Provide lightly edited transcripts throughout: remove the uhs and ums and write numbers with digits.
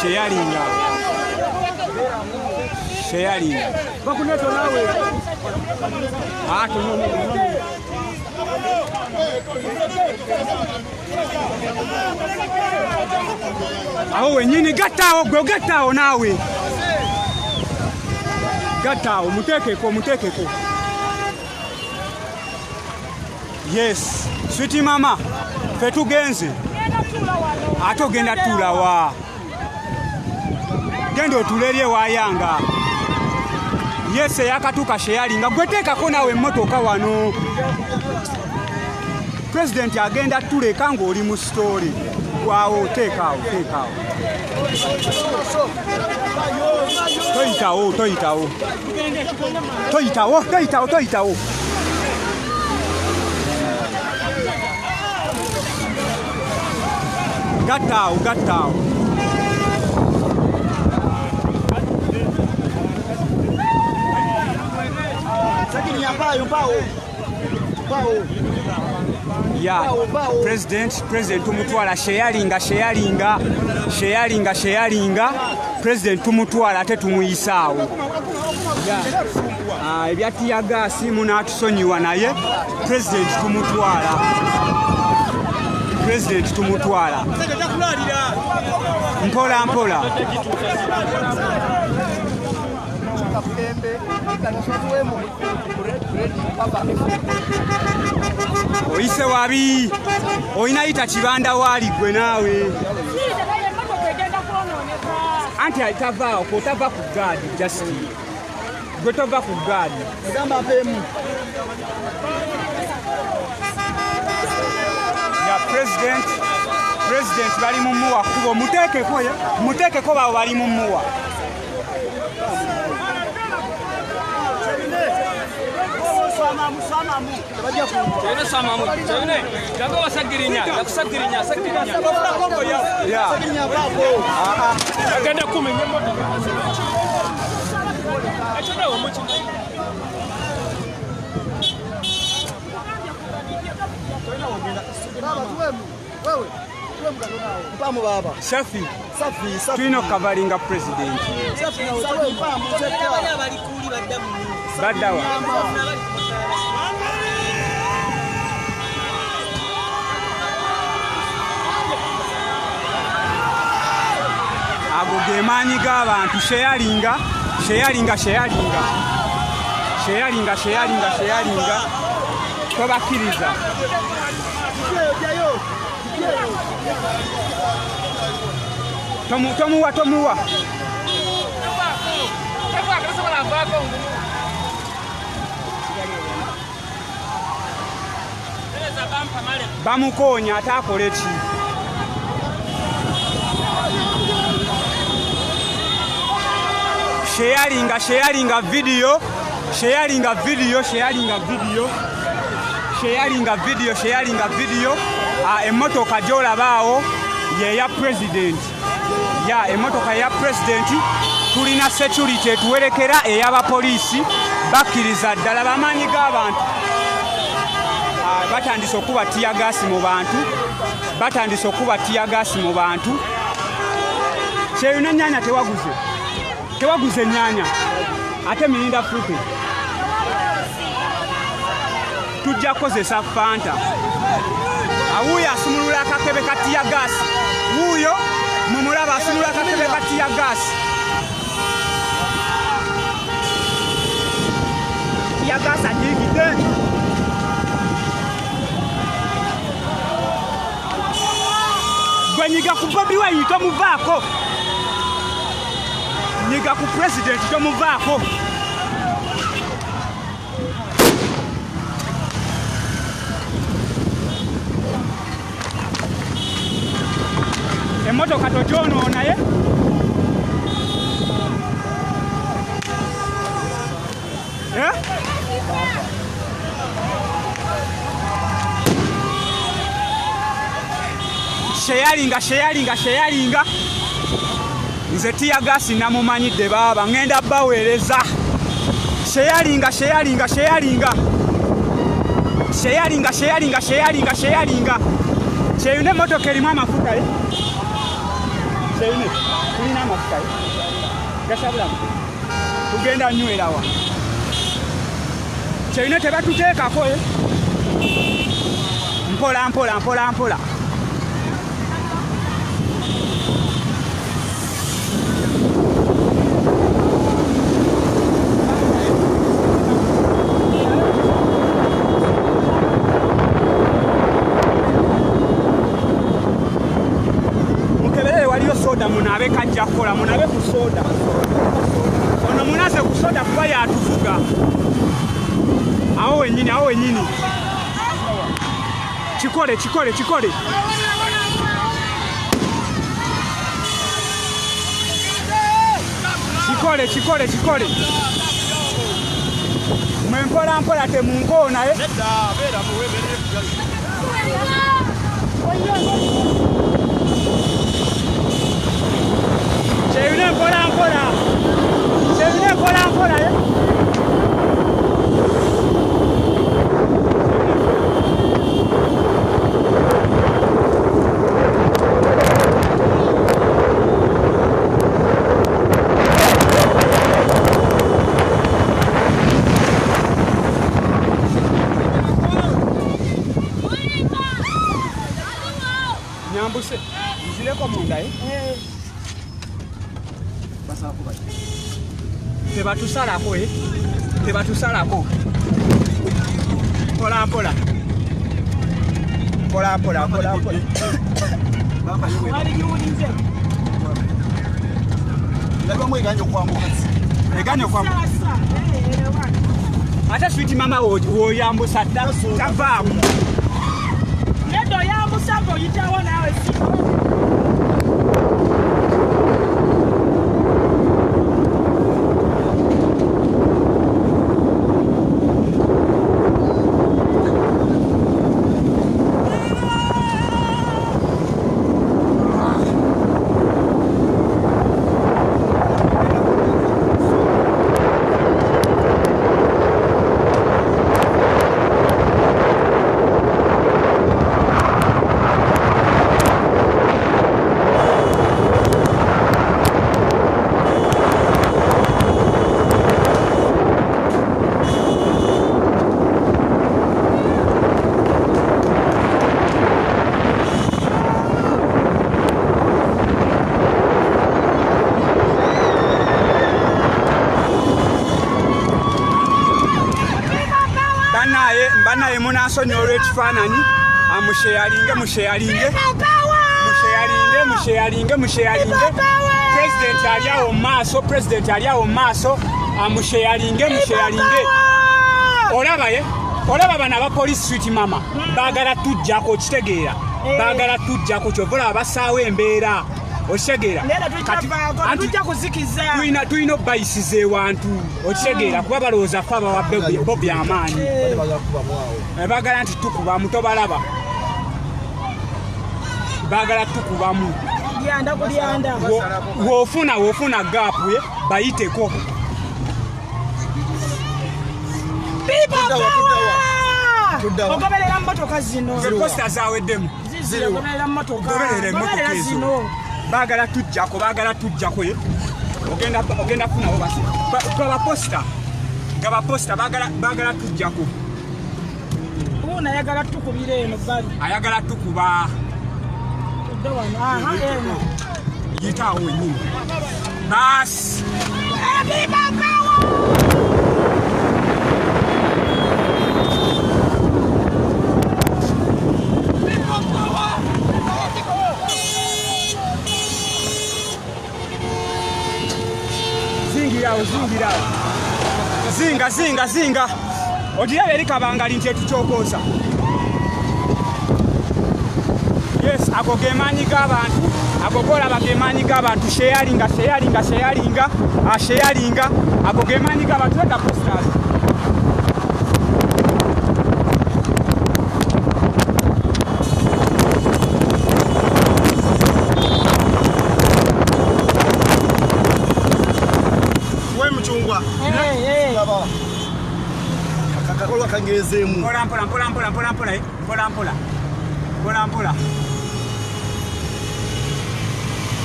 Sheyalinga. Bakuneto nawe. No. Aho wenyini gattawo gwe gattawo nawe. Gattawo mutekeko. Yes, sweetie mama. Fetugenze. Ate ogenda tula wa. Genda otulelye wayanga. Yes, yakatuka Sheyalinga. Gwe teekako nawe emmotoka wano. President agenda tuleka ng'oli mu story. Waawo teekaawo. Toyitawo. Gattawo. Yeah, President tumutwala Sheyalinga. President tumutwala ate tumuyisaawo. Ebyatiya gaasi munatusonyiwa naye. President tumutwala. Mpola. Oyise wabi. Oyinayita kibanda wali gwe naawe. Anti atavaawo kotava ku gaadi just. Gwe tova ku gaadi. Gamba pemu. Ya President bali mumuwa kubo mutekeko bawo bali mumuwa. Safi. Tulina kavalinga president. Baddawa. Ago gemaanyi g'abantu Sheyalinga. Tobakkiriza. Tomuwa. Bamukonya atakole ki? Sheyalinga video. Emmotoka gy'olabaawo yeya president. Emmotoka ya president tulina security etuwerekera ey'abapoliisi bakkiriza ddala bamaanyi g'abantu. Batandise okuba tiyagaasi mu bantu. Kyeyuna ennyanya tewaguze ennyanya ate mirinda fruit. Tujja kukozesa Fanta. Awuyo asumulula akakebe ka tiyagaasi. Wuuyo mumulaba asumulula akakebe ka tiyagaasi. Tiyagaasi agiigidde. Nyiga ku Bobi Wine tomuvaako. Nyiga ku president tomuvaako. Emmotoka togyonoona ye. Sheyalinga. Nze tiyagaasi namumanyidde baaba ngenda baweereza. Sheyalinga. Kyeyune emmotoka erimu amafuta ye. Kyeyune. tulina amafuta gasabulamu tugenda nywerawa kyerina tebatuteekako mpola mpola mpola mpola soda munabe kajja kukola munabe ku soda ono munaze ku soda kuba yatuvuga awo wenyini kikole mwempola mpola temunkoona Sevine mpola nyambuse nzireko munda tebatusalako mpola mpola eganya okwambuka ate switi mama woyambusa tavaamu nedo yambusa ng'oyitawo naawe banaye munasonyola ekifaananyi musheyalinge president ali awo maaso musheyalinge olaba bana abapolisi switi mama baagala tujjako kitegeera baagala tujjako kyovola abasaawo embeera okitegeera tulina obayisiza ewantu okitegeera kuba balowooza fe abawa bobi amaanyi baagala nti tukubamu tobalaba baagala tukubamu woofuna gaapu bayiteko ogoberera mmotoka zino posita zaweddemu goberera emmotoka ezo baagala tujjako ogenda kufunawo baposita nga baposita baagala tujjako ono ayagala tukubira eno bali ayagala tukuba yitaawo wenyini baasi zinga ogiraba eri kabangali nti etukyokoza yes ago gemaanyi g'abantu ago golaba gemaanyi g'abantu sheyalinga ago gemaanyi g'abantu eda posters akakolwa kangezeemu mpola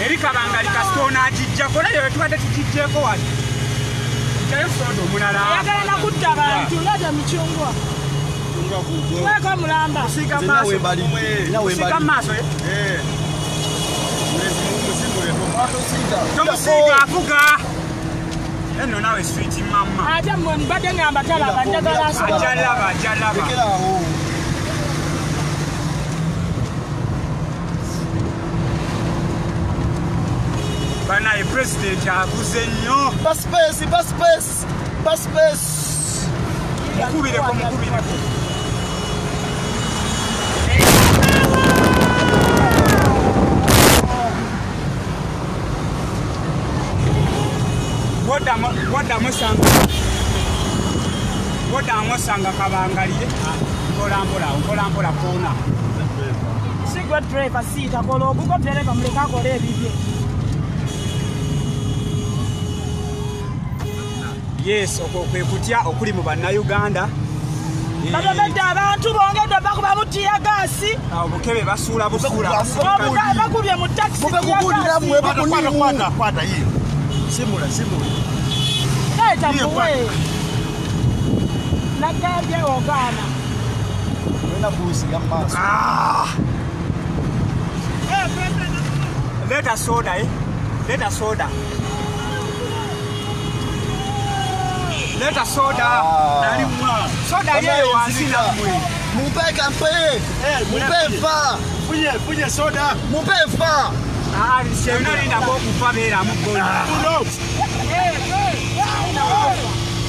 eri kabangali kasitona agijjako naye tubadde tukijjeeko wali kyayo soda omulala ayagala nakutta abantu leta mikyungwa weka mulamba kusika maaso tomusiiga avuga eno nawe switi mama ate mmwe mbadde ngamba talaba njagala ajalaba banaye pulezidenti aguze nnyo mukubireko woda musanga kabangalire mpolampola koona sigwe driver siita kola ogugo dereva muleka akola ebibye yes okwo kwe kutya okuli mu bannayuganda babedde abantu bongedde bakuba mutiya gaasi obukebe basuula bakubye mu takisi kwata ye simula leeta muwe nagambye ogaana wena kuusiga mu maaso leta soda leta soda soda yeyo wansi namwe mupe kampe mupe fa funye soda mupe fa Sheyuna linda okufa beera muggola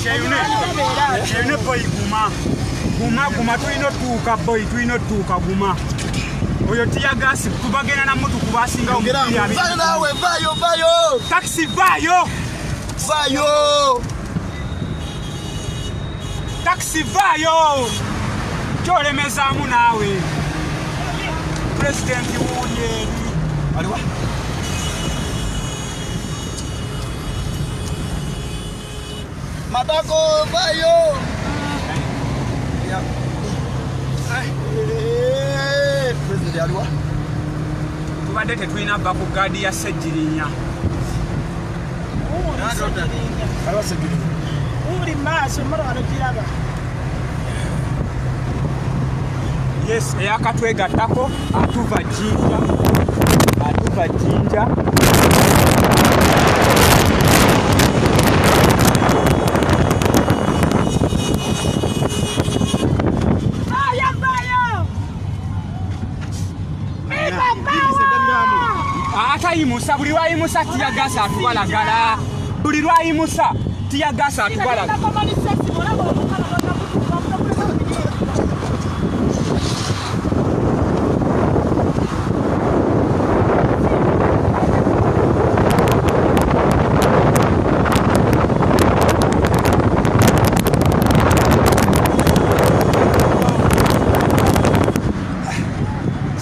Sheyune boy guma tulina otuuka boy tulina otuuka guma oyo tiya gasi tubagenda na mutu kubasinga nawe vayo taxi vayo taxi vayo kyolemezaamu naawe pulezidenti wuulyeri aliwa Matako vayo president aliwa tubadde tetulina bba ku gaadi ya Ssejjirinya aliwa Ssejjirinya uli maaso mara wanokiraba yes eyakatwegattako atuva Jinja atayimusa buli lwayimusa tiyagasa atubalagala buli lwayimusa tiyagasa atubalagala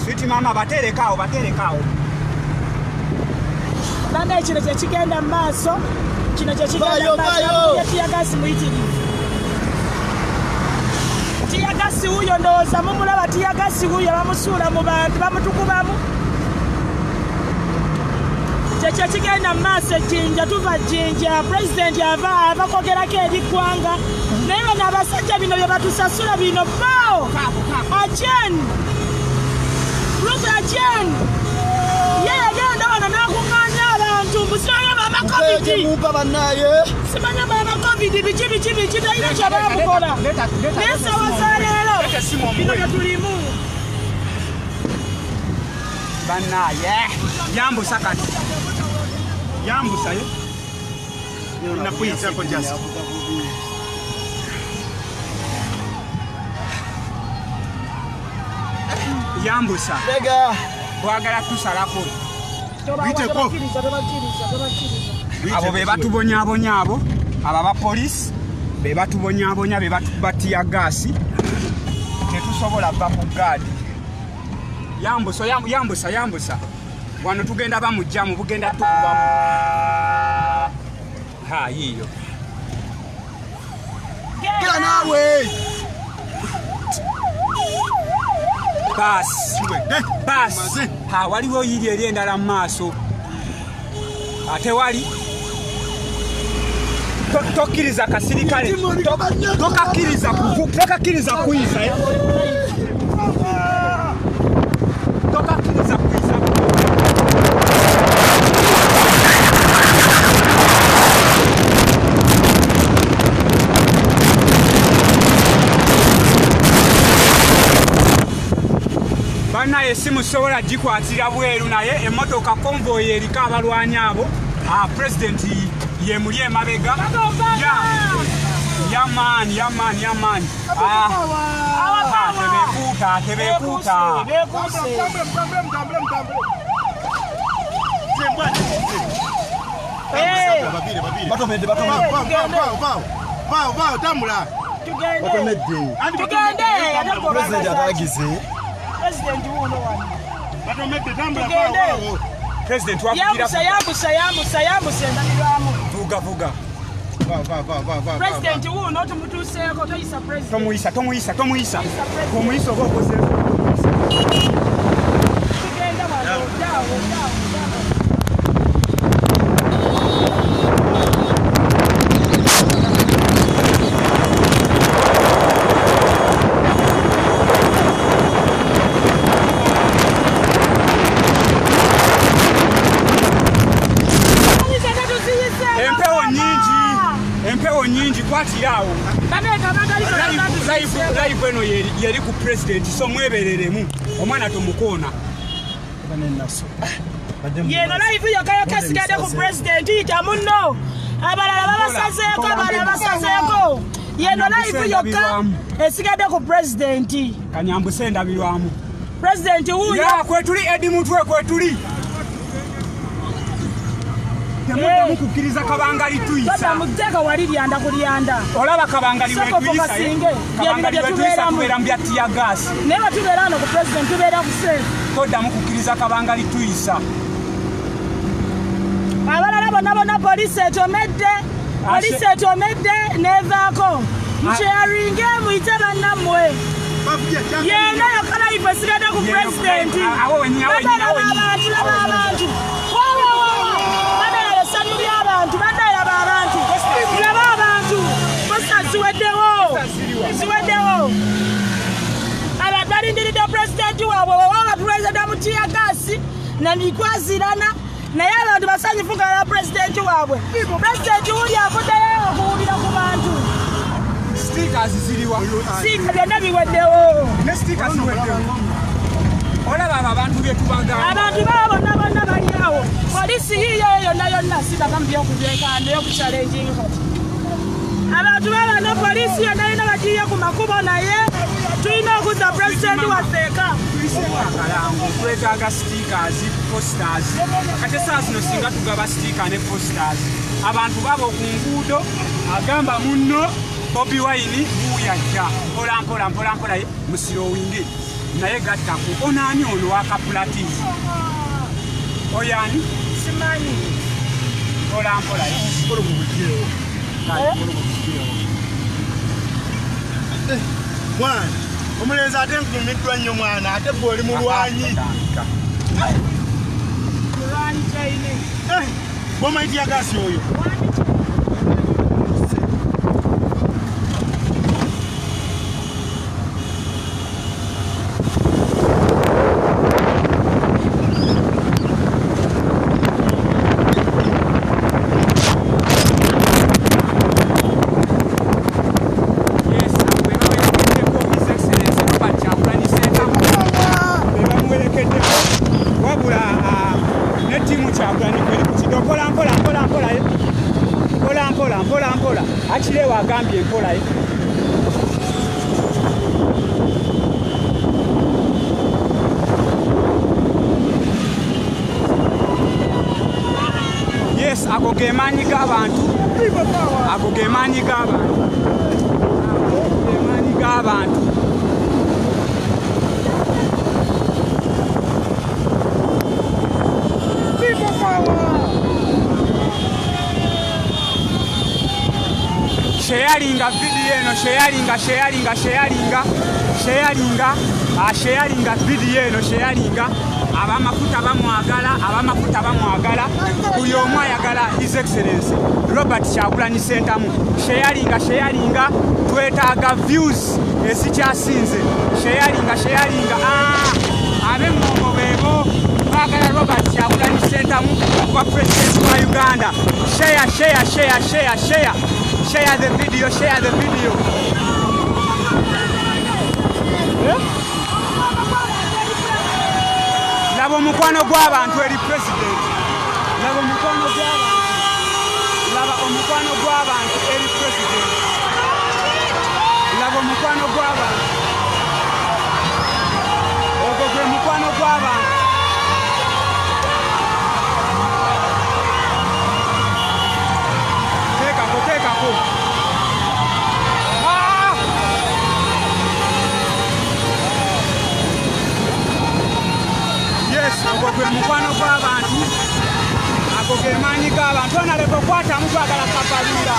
switi mama baterekawo banda kino kyekigenda mu maaso kino kyekigenda tiyagasi muyitirivu tiyagasi wuyo ndowooza mumulaba tiyagasi wuyo bamusuula mu bantu bamutukubamu kyekigenda mu maaso Jinja tuva Jinja pulezidenti ava kwogerako eri ggwanga naye bano abasajja bino bye batusasula bino bao Ajen Ruth Ajen yagenda wano n'akuŋŋaanya abantu mbusimanya mama COVID simanya mama COVID biki talina kyabamukola naye sawa za leero bino bye tulimu bannaye yambusa kati yambusayo nakuyitako jasi yambusa bwagala tusalako abo be batubonyabonya abo abapolisi be batubonyabonya be batiya gaasi tetusobola bba ku gaadi yambusa wano tugenda bamujjamu bugenda tukubamu yiyo kila nawe basi waliwo yiri eri endala mu maaso ate wali tokkiriza kasirikale tokakkiriza kuyiza tokakkiriza kuyiza banaye simusobola gikwatira bweru naye emmotoka konvoyi eriko abalwanyi abo president yemuli emabega yamaani tebekuuta tambula President vuga President wuno tumutuseeko toyisa president tomuyisa obaokoze tugenda dawo empewo nyingi kwatirawo live eno yeri ku president so mwebereremu omwana tomukoona yeno live yokayaka sigade ku president ita munno abalala babasazeeko yeno live yoka esigade ku president kanyambuse ndabirwamu president wuyo kwetuli edi mutwe kwetuli temudamu kukkiriza kabangali tuyisa muteka wali lyanda kulyanda olaba kabangali wetuyisa tubeera mu byattiya gaasi naye batubeera wano ku president tubeera ku seefu toddamu kukkiriza kabangali tuyisa abalala bonna poliisi etomedde neevaako mukyeyaringe muyite bannammwe yena yokala ife esigadde ku president abantu ziweddewo abantu balindiridde pulezidenti waabwe wewanga pulezidenti mutiya gaasi nanikwazirana naye abantu basanyufu ngala pulezidenti waabwe pulezidenti wuli avuddeyo okuwulira ku bantu siika byonna biweddewo olaba abo abantu byetubagamba abantu babo bonna bali awo polisi yiyo yonna sibagamu byokubyekanda yokuchallenging kati abantu babano polisi yonna yonna bagiye ku makubo naye tulina okuzza pulezidenti wafeeka akalango twetaaga stickers posters kati esaa zino singa tugaba sticker ne posters abantu baba ku nguudo agamba munno Bobi Wine buyajja mpola musirowingi naye gattaku onaani ono wakapulati oyani simanyi mpola mwana omulenzi ate nkumiddwa nnyo mwana ate gwe oli mulwanyi bwomayitya gaasi oyo mpola akirewa agambye mpola yes ago gemaanyi g'abantu sharinga video eno sharinga video eno sharinga abamafuta bamwagala buli omu ayagala His Excellency Robert Kyagulanyi Ssentamu. sharinga twetaaga views ezikyasinze sharinga ab'emmongo beebo baagala Robert Kyagulanyi Ssentamu okuba president wa Uganda. Share the video. Laba omukwano gw'abantu eri president. Laba omukwano gw'abantu eri president. Laba omukwano gw'abantu. Ogwo gwe mukwano gw'abantu. Teekako. Ogwo gwe mukwano gw'abantu. Ago ge maanyi g'abantu. Onaleko kwatamu twagala kabalira.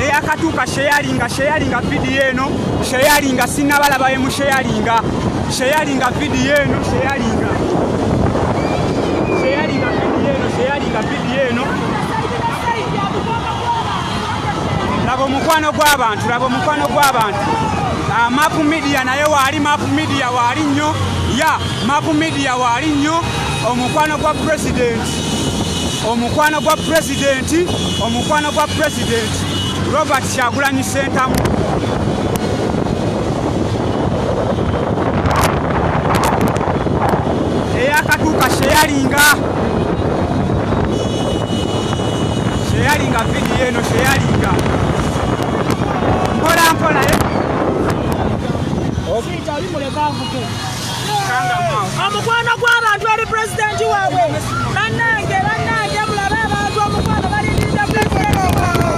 Eyakatuuka sharinga video eno. Sharinga sinnabalabaye mu sharinga video eno. Sharinga video eno. Laba omukwano gw'abantu. Mapu Media naye waali Mapu Media waali nnyo. Mapu Media waali nnyo. Omukwano gwa president Robert Kyagulanyi Ssentamu. Eyakatuuka sharinga video eno. Mpola omukwano gw'abantu eri pulezidenti waabwe. Bannange mulabe abantu omukwano balindirira pulezidenti waabwe.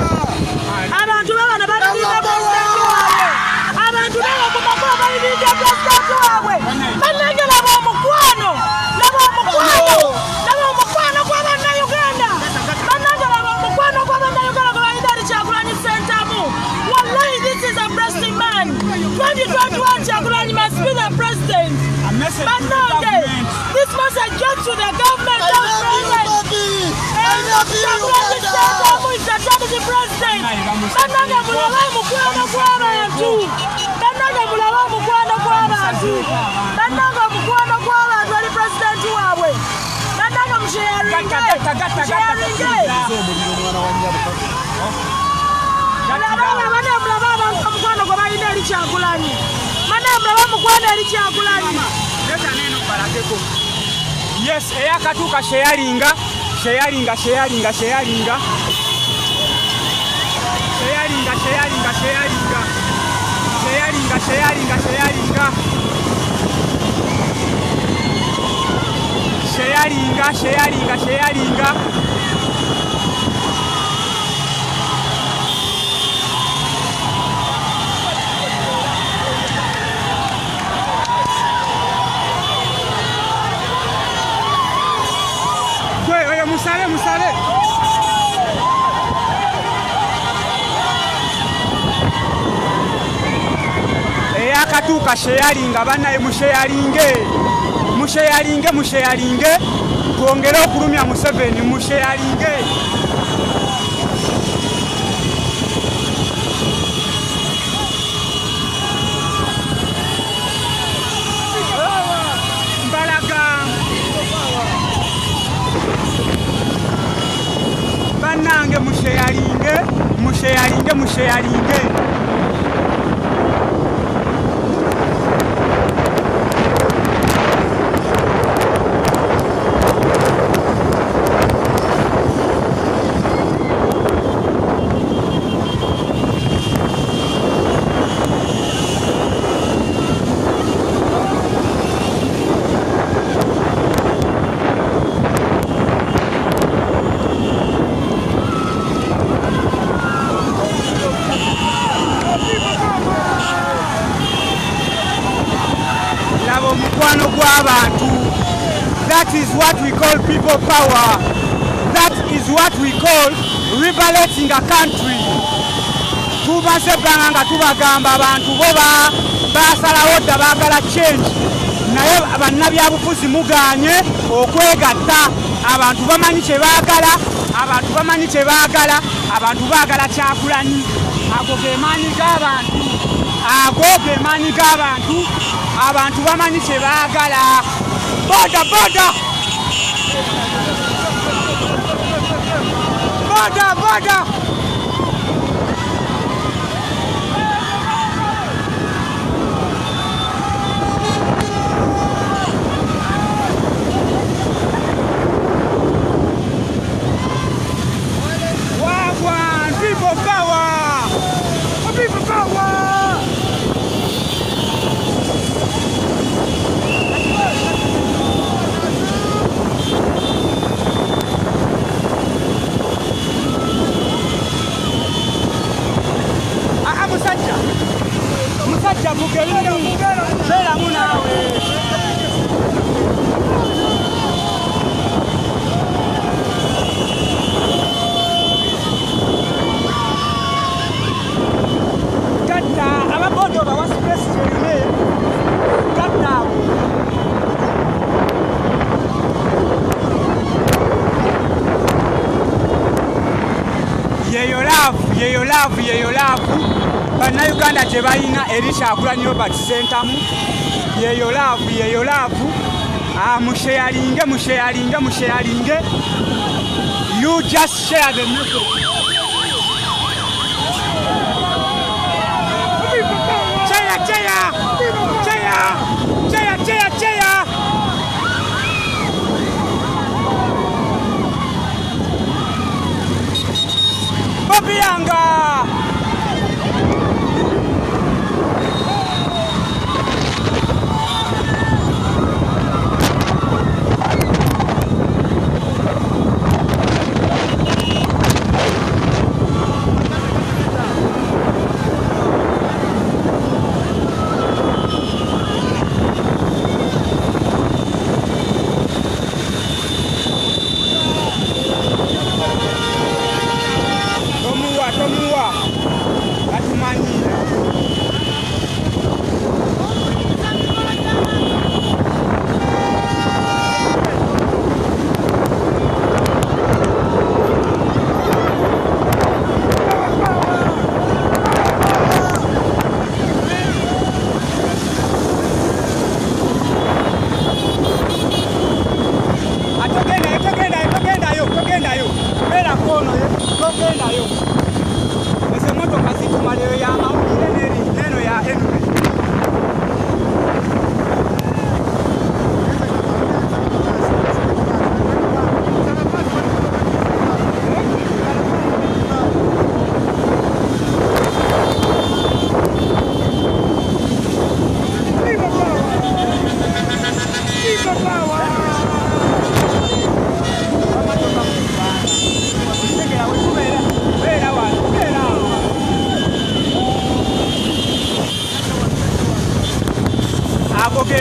Abantu babano balindirira pulezidenti waabwe. Abantu babakumako balindirira pulezidenti waabwe. Bannange laba omukwano gw'Abannayuganda. Bannange laba omukwano gw'Abannayuganda gwe balina eri Kyagulanyi Ssentamu. Wallahi, this is a blessing man. 2021 Kyagulanyi must be the president. Bannange, this message goes to the government of President. Kyagulanyi Ssentamu is the deputy president. Bannange mulabe omukwano gw'abantu. Bannange omukwano gw'abantu eri presidenti waabwe. Bannange musharinge. Mulabe abantu omukwano gwe balina eri Kyagulanyi. Mulabe omukwano eri Kyagulanyi. Yes, eyakatuuka sharinga. Musale. Eyakatuuka sharinga bannaye musharinge twongere okulumya Museveni musharinge. Bannange musharinge. That is what we call people power. That is what we call liberating a country. tumaze ebbanga nga tubagamba abantu bo basalawo dda baagala change naye bannabyabufuzi mugaanye okwegatta. Abantu bamanyi kye baagala, abantu bamanyi kye baagala, abantu baagala Kyagulanyi. Ago ge maanyi g'abantu, ago ge maanyi g'abantu, abantu bamanyi kye baagala. Boda boda boda boda yeyo laavu bannayuganda gye balina eri Kyagulanyi Robert Ssentamu. Yeyo laavu musheyalinge. You just share the message. Cheya. Bobianga.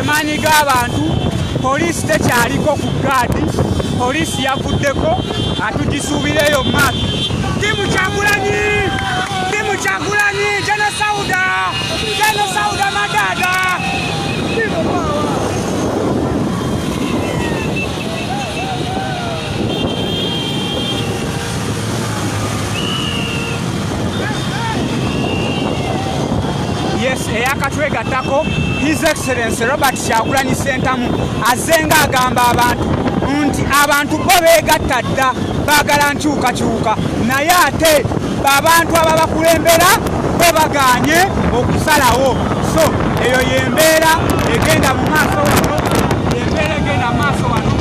Maanyi g'abantu, poliisi tekyaliko ku gaadi, poliisi yavuddeko atugisuubireyo maaso. Timu Kyagulanyi, Jeno Sauda Madada. Yes, eyakatwegattako His Excellency Robert Kyagulanyi Ssentamu azenga agamba abantu nti abantu bo beegatta dda baagala nkyukakyuka naye ate abantu ababakulembera bo bagaanye okusalawo. So eyo yembeera egenda mu maaso wano,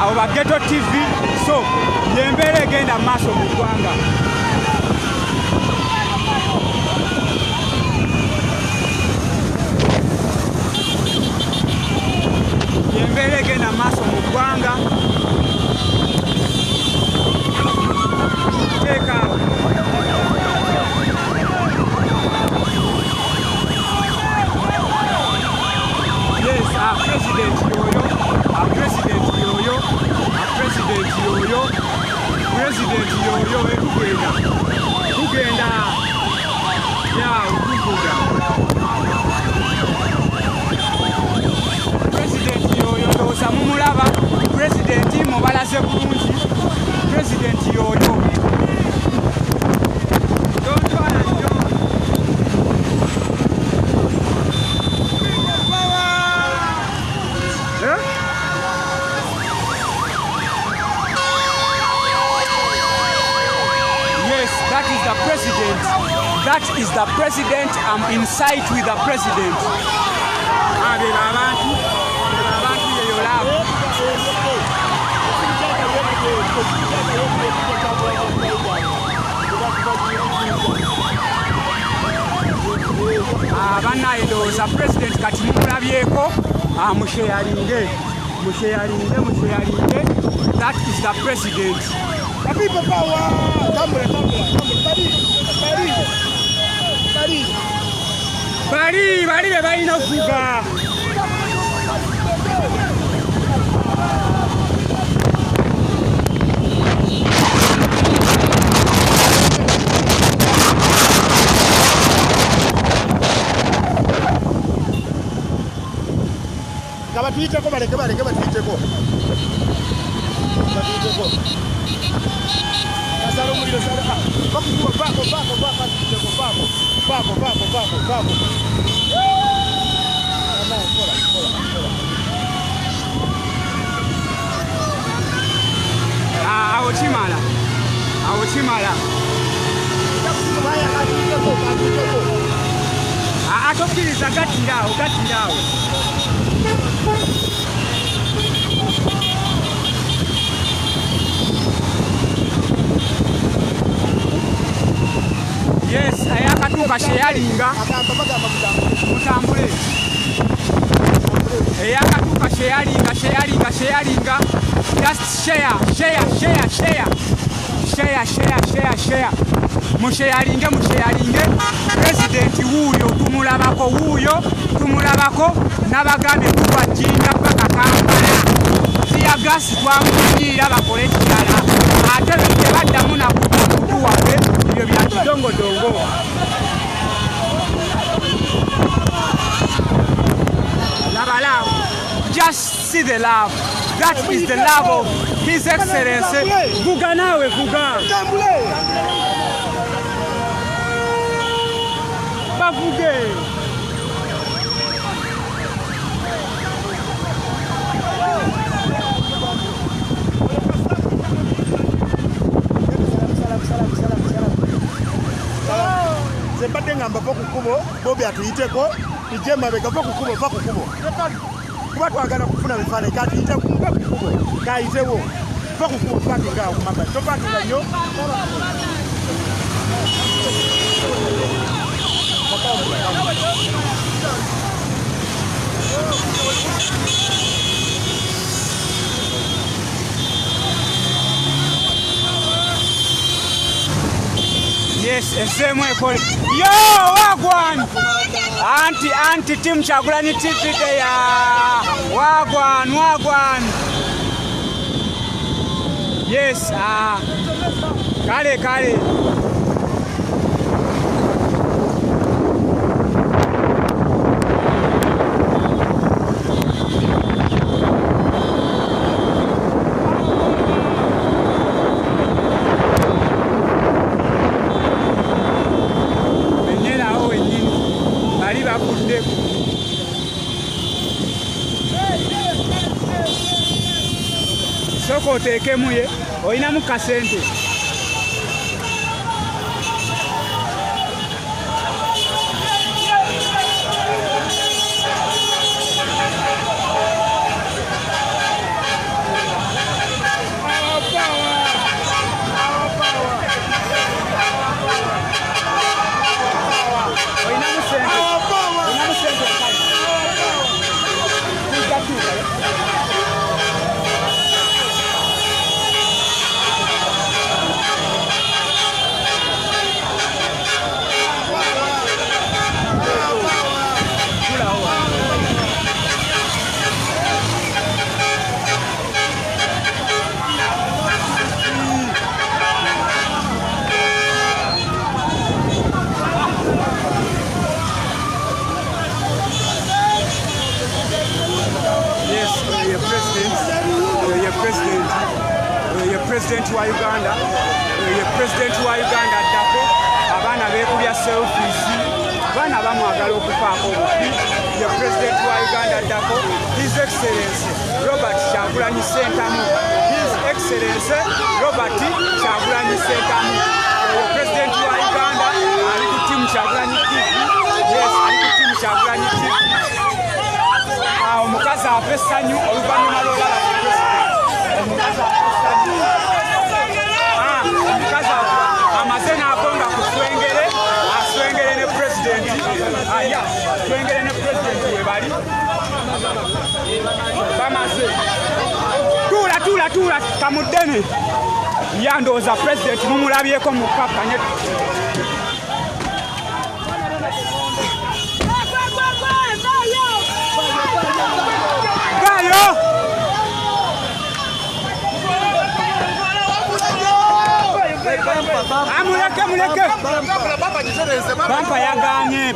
abo ba Ghetto TV. So yembeera egenda mu maaso mu ggwanga. Yembeera egenda mu maaso mu ggwanga. President yoyo ekugenda Buda. President yoyo ndowooza mumulaba. President mubalaze bulungi. President yoyo. Tontwala nnyo. That is the president. That is the president. I'm in sight with the president. Abantu yeyolabo. Banayindowooza president kati mumulabyeko musheyalinge. That is the president. People power. Bali be balina okuvuga. Kabatuyiteko baleke batuyiteko. Kasalo muliro sala. Bako. Awochimala. Atokiriza gatirawo. Yes, ayakatuuka sheyalinga. Mutambule. Ayakatuuka sheyalinga. Just share. Musheyalinge. President tumulabako n'abagambye tubajinja paka Kampala. Siyagasi twamunyira bakole ekirala. Ate tebaddamu nakutu waffe ebyo bya kidongodongo. Just see the love. That is the love of His Excellency. Vuga nawe vuga. Bavuge. Zembadde ngamba va ku kkubo Bobi atuyiteko ije mabega va ku kkubo kuba twagala kufuna bifaananyi katuyite ku kkubo kayitewo va ku kkubo pakinga awo kumaba topakinga nnyo. Yes, same way for yo wagwan. Anti team Kyagulanyi TV there. Wagwan. Yes, kale. Soko otekemuye oyinamu kasente. pulezidenti wa Uganda ye pulezidenti wa Uganda addako abaana beekubya selfies abaana bamwagala okufaako obubi ye pulezidenti wa Uganda addako His Excellency Robert Kyagulanyi Ssentamu His Excellency Robert Kyagulanyi Ssentamu ye pulezidenti wa Uganda ali ku tiimu Kyagulanyi TV yes ali ku tiimu Kyagulanyi TV omukazi afa essanyu oluvannyuma lw'olala omukazi amaze n'agonga ku swengere aswengere ne pulezidenti swengere ne pulezidenti we bali bamaze tuula tamuddene yandooza pulezidenti mumulabyeko mu kampanye muleke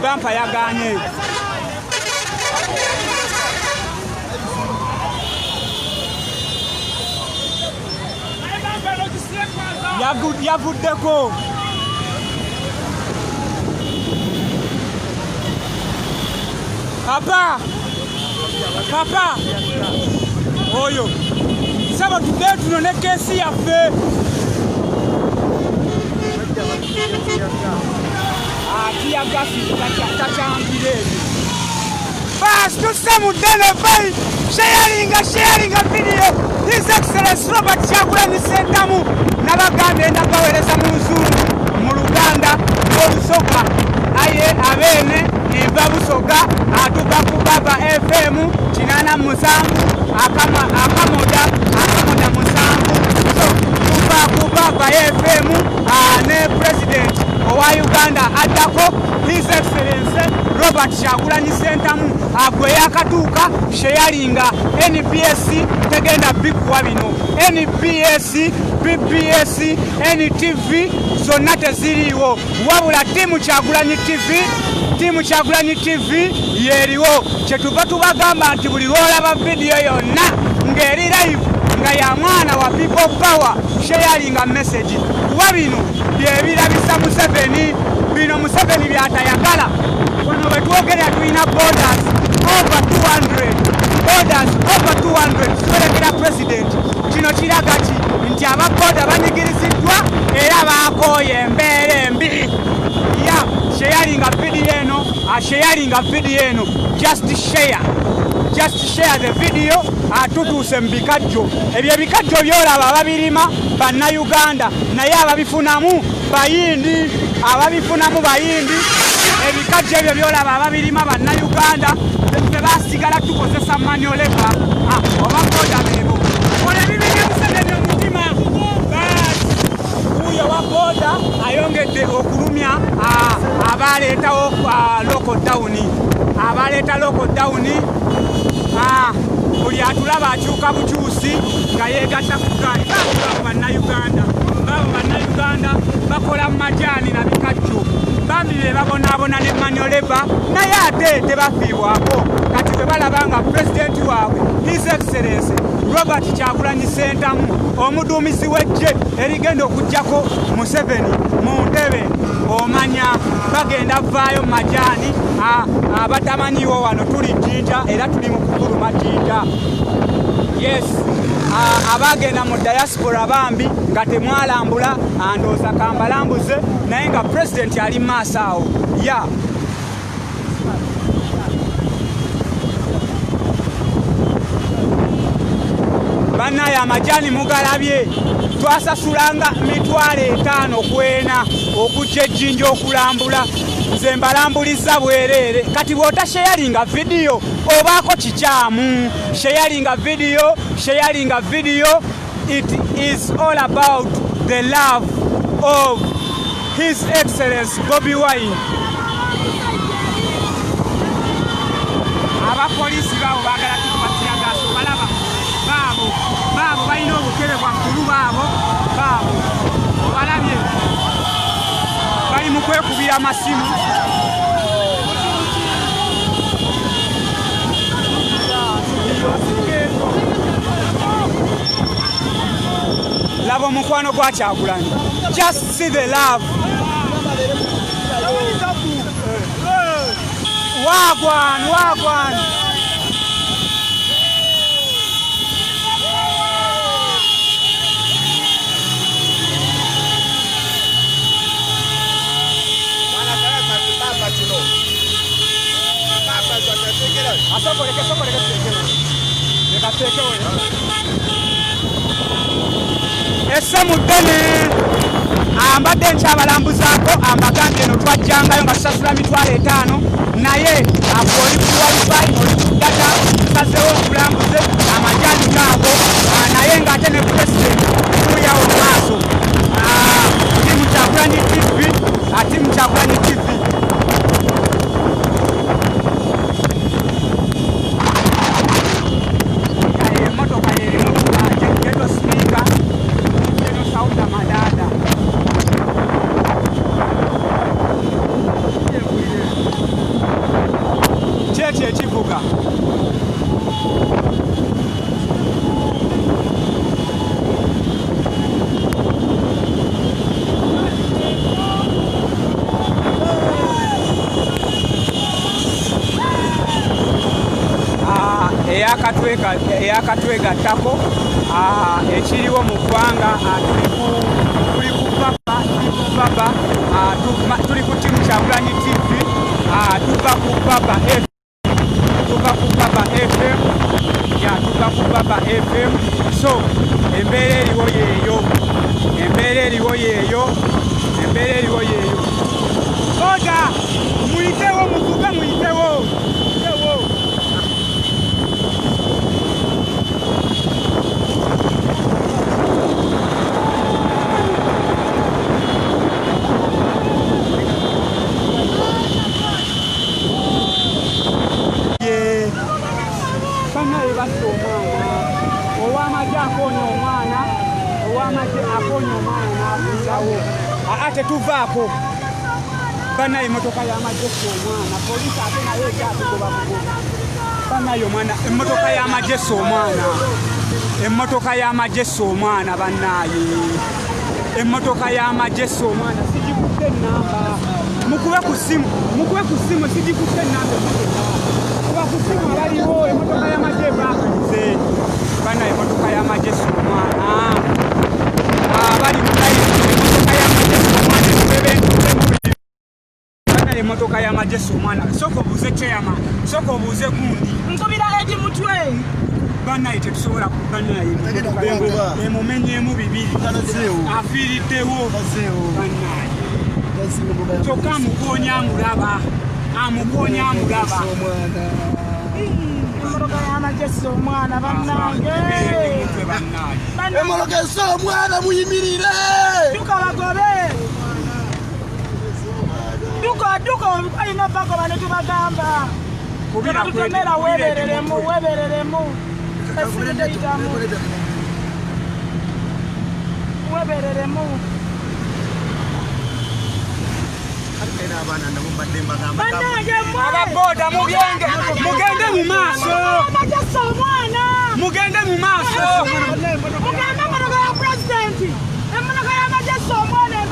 bampa yaganye yavuddeko papa oyo saba tudde tunone keesi yaffe takyambire bas tusse muddene bai sharinga video His Excellency Robert Kyagulanyi Ssentamu n'abaganda endabaweereza mu nzungu mu Luganda n'olusoga aye abeene enva busoga atuka ku Baba FM 87 akamoda 7 so tuva ku Baba FM ne President owa Uganda addako His Excellency Robert Kyagulanyi Ssentamu agwe yakatuuka sheyalinga NBS tegenda bikuwa bino NBS BBS NTV zonna teziriiwo wabula tiimu Kyagulanyi TV yeriwo kyetuva tubagamba nti buli lwolaba vidiyo yonna ng'eri live nga ya mwana wa People Power sharinga message kuba bino byebirabisa Museveni bino Museveni byatayagala wano wetwogerera tulina borders over 200 tuwerekera president kino kiraga ki nti ababoda banyigiriziddwa era bakooye embeera embi sharinga video eno just share the video tutuuse mu bikajjo ebyo ebikajjo byolaba ababirima bannayuganda naye ababifunamu bayindi ebikajjo ebyo byolaba ababirima bannayuganda tebasigala tukozesa manyoleka oba boda bebo olebibinye Museveni omutima uyo wa boda ayongedde okulumya abaleetawo lockdown buli atulaba akyuka bukyusi nga yegatta ku gaali bannayuganda bakola mu majaani na bikajjo bambi be babonaabona ne manyoleva naye ate tebafiibwako kati bwe balaba nga pulezidenti waabwe His Excellency Robert Kyagulanyi Ssentamu omuduumizi w'eggye erigenda okuggyako Museveni mu ntebe omanya bagenda vaayo majaani abatamanyiwo wano tuli Jinja era tuli mu kukuluma Jinja yes abagenda mu diaspora bambi nga temwalambula andooza kambalambuze naye nga pulezidenti ali mu maaso awo bannaye amajaani mugalabye twasasulanga $50 kwena okujja ejjinja okulambula nze mbalambuliza bwereere kati bw'otasharinga vidiyo obaako kikyamu sharinga video it is all about the love of His Excellency Bobi Wine abapoliisi baabo baagala tukubatiyagaso balaba baabo balina obukebe bwa kkulu baabo obalabye bali mu kwekubira amasimu laba omukwano gwa Kyagulanyi. Just see the love. Wagwan. Ese mudene ambadde nkyabalambuzaako ambagambye eno twajjangayo nga tusasula mitwalo 5 naye oli kuwalifayi oli kudata tusazeewo okulambuze amajani gaago naye ng'ate ne pulezidenti tuyawo maaso timu Kyagulanyi TV ekivuga eyakatwegattako ekiriwo mu ggwanga tuli ku timu Kyagulanyi TV tuva ku Baba FM so embeera eriwo yeeyo oda muyitewo muvuga muyitewo ate tuvaako banaye emotoka y'amagyeso omwana poliisi ate nayo ekyatugoba mugoba banaye omwana emmotoka y'amagyeso omwana banaye emmotoka y'amagyeso omwana sigikutte ennamba mukube ku ssimu sigikutte ennamba kuba ku ssimu abaliwo emmotoka y'amagye bakuze banaye emmotoka y'amagyeso omwana abali emotoka y'amagyeso omwana soko obuuze chairman soko obuuze gundi nkubira edi mutwe banaye tetusobola kubanaye emumenyeemu bibiri afiiriddewo banaye kyokka amukonya amulaba emotoka y'amagyeso omwana bannange emotoka y'omwana muyimirire tukabagobe duka alina bagoba ne tubagamba tutemera webereremu ababoda mugende mu maaso mugende mu maaso mugende emotoka ya pulezidenti emotoka y'amagyeso omwana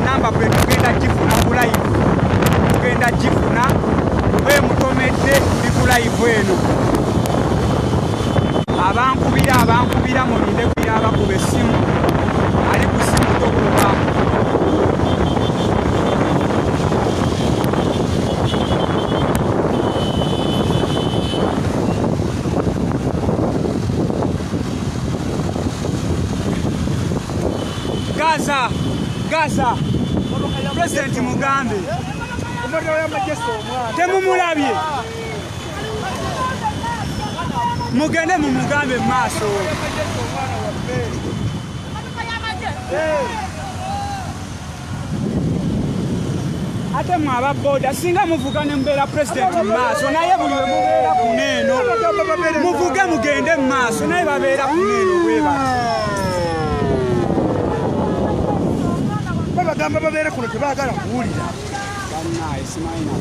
namba plate tugenda gifuna we mutomedde bikulayivu eno abankubira mulinde kuyaba kuba essimu ali ku ssimu tokuba Gaza President Mugambe temumulabye mugende mu Mugambe mu maaso ate mwaba boda singa muvuga ne mbeera president mu maaso naye buli we mubeera ku neeno muvuge mugende mu maaso naye babeera ku neeno bweba babagamba babeere kuno tebaagala kuwulira bannaye simayina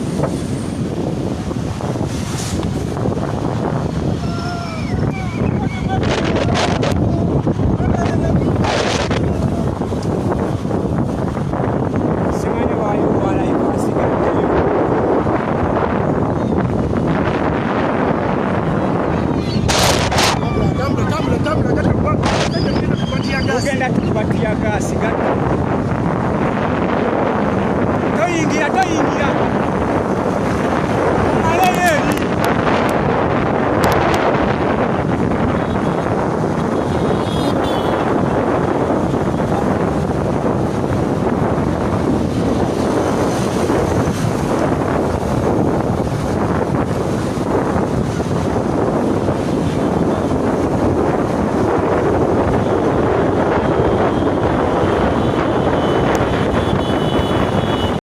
toyingira